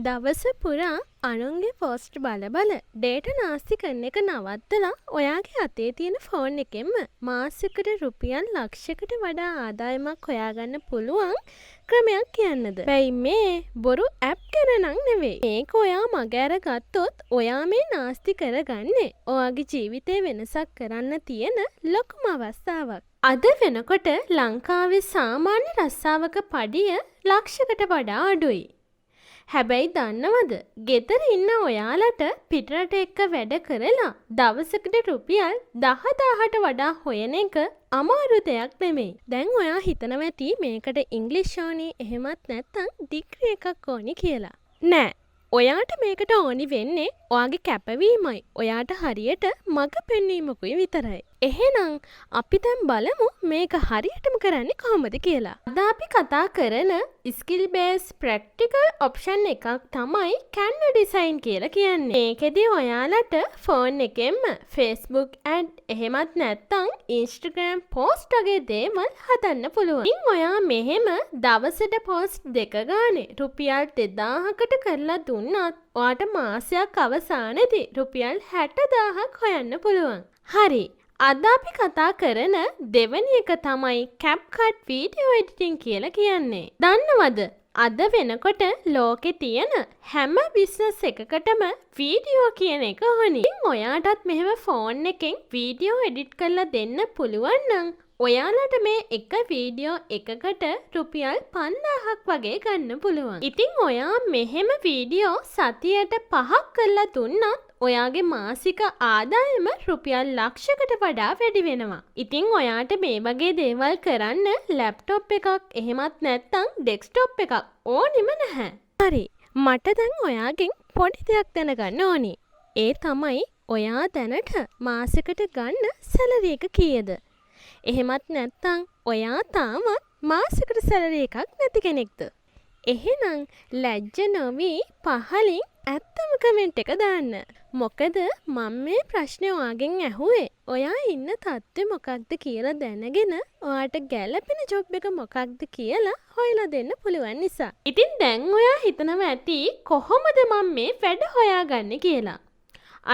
දවස පුරා අනුන්ගේ පෝස්ට් බල ඩේට නාස්ති කරන එක නවත්තලා ඔයාගේ අතේ තියෙන ෆෝන් එකෙන්ම මාසෙකට රුපියල් ලක්ෂයකට වඩා ආදායමක් හොයාගන්න පුළුවන් ක්‍රමයක් කියන්නද? බැයි මේ බොරු ඇප් ගැන නම් නෙවෙයි. මේක ඔයා මගහැර ගත්තොත් ඔයා මේ නාස්ති කරගන්නේ ඔයාගේ ජීවිතේ වෙනසක් කරන්න තියෙන ලොකුම අවස්ථාවක්. අද වෙනකොට ලංකාවේ සාමාන්‍ය රස්සාවක පඩිය ලක්ෂයකට වඩා අඩුයි. හැබැයි දන්නවද ගෙදර ඉන්න ඔයාලට පිටරට එක්ක වැඩ කරලා දවසකට රුපියල් 10,000ට වඩා හොයන එක අමාරු දෙයක් නෙමෙයි. දැන් ඔයා හිතනවා ඇති මේකට ඉංග්‍රීසි ඕනි එහෙමත් නැත්නම් ඩිග්‍රී එකක් ඕනි කියලා. නෑ. ඔයාට මේකට ඕනි වෙන්නේ ඔයාගේ කැපවීමයි. ඔයාට හරියට මඟ පෙන්වීමකුයි විතරයි. එහෙනම් අපි දැන් බලමු මේක හරියටම කරන්නේ කොහොමද කියලා. අද අපි කතා කරන ස්කිල් බේස් ප්‍රැක්ටිකල් ඔප්ෂන් එකක් තමයි Canva design කියලා කියන්නේ. මේකෙදි ඔයාලට ෆෝන් එකෙන්ම Facebook ad එහෙමත් නැත්නම් Instagram post වගේ දේවල් හදන්න පුළුවන්. ඉතින් ඔයා මෙහෙම දවසට post දෙක ගානේ රුපියල් 2000කට කරලා දුන්නත් ඔයාට මාසයක් අවසානයේදී රුපියල් 60,000ක් හොයන්න පුළුවන්. හරි. අද අපි කතා කරන දෙවැනි එක තමයි CapCut වීඩියෝ එඩිටින් කියලා කියන්නේ. දන්නවද? අද වෙනකොට ලෝකේ තියෙන හැම බිස්නස් එකකටම වීඩියෝ කියන එක ඕනි. ඉතින් ඔයාටත් මෙහෙම ෆෝන් එකෙන් වීඩියෝ එඩිට් කරලා දෙන්න පුළුවන් නම් ඔයාලට මේ එක වීඩියෝ එකකට රුපියල් 5,000ක් වගේ ගන්න පුළුවන්. ඉතින් ඔයා මෙහෙම වීඩියෝ සතියට 5ක් කරලා දුන්නත් ඔයාගේ මාසික ආදායම රුපියල් ලක්ෂයකට වඩා වැඩි වෙනවා. ඉතින් ඔයාට මේ වගේ දේවල් කරන්න ලැප්ටොප් එකක් එහෙමත් නැත්නම් ඩෙස්ක්ටොප් එකක් ඕනෙම නැහැ. හරි. මට දැන් ඔයාගෙන් පොඩි දෙයක් දැනගන්න ඕනි. ඒ තමයි ඔයා දැනට මාසෙකට ගන්න සැලරි එක කීයද? එහෙමත් නැත්නම් ඔයා තාමත් මාසෙකට සැලරි එකක් නැති කෙනෙක්ද? එහෙනම් ලැජ්ජ නොවි පහලින් ඇත්තම කමෙන්ට් එක දාන්න. මොකද මම මේ ප්‍රශ්නේ ඔයාගෙන් ඇහුවේ ඔයා ඉන්න තත්ත්වය මොකක්ද කියලා දැනගෙන ඔයාට ගැළපෙන ජොබ් එක මොකක්ද කියලා හොයලා දෙන්න පුළුවන් නිසා. ඉතින් දැන් ඔයා හිතනවා ඇති කොහොමද මම මේ වැඩ හොයාගන්නේ කියලා.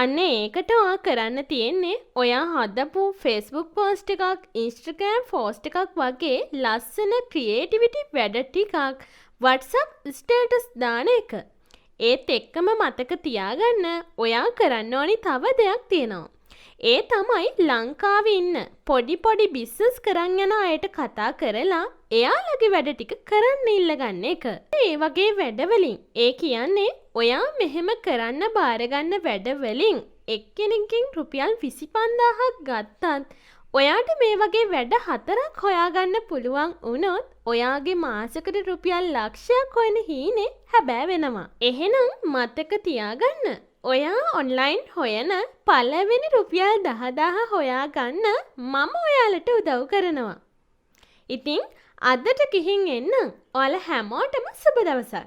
අන්න ඒකට ඔයා කරන්න තියෙන්නේ ඔයා හදපු Facebook post එකක් Instagram post එකක් වගේ ලස්සන ක්‍රියේටිවිටි වැඩ ටිකක් WhatsApp status දාන එක. ඒත් එක්කම මතක තියාගන්න ඔයා කරන්න ඕනි තව දෙයක් තියෙනවා. ඒ තමයි ලංකාවේ ඉන්න පොඩි බිස්නස් කරන් යන අයට කතා කරලා එයාලගේ වැඩ ටික කරන්න ඉල්ලගන්න එක. ඒ වගේ වැඩවලින් ඒ කියන්නේ ඔයා මෙහෙම කරන්න බාරගන්න වැඩවලින් එක්කෙනෙක්ගෙන් රුපියල් 25,000ක් ගත්තත් ඔයාට මේ වගේ වැඩ 4ක් හොයාගන්න පුළුවන් වුණොත් ඔයාගේ මාසෙකට රුපියල් ලක්ෂයක් හොයන හීනේ හැබෑ වෙනවා. එහෙනම් මතක තියාගන්න ඔයා ඔන්ලයින් හොයන පළවෙනි රුපියල් 10,000 හොයාගන්න මම ඔයාලට උදව් කරනවා. ඉතින් අදට ගිහින් එන්න. ඔයාලා හැමෝටම සුබ දවසක්.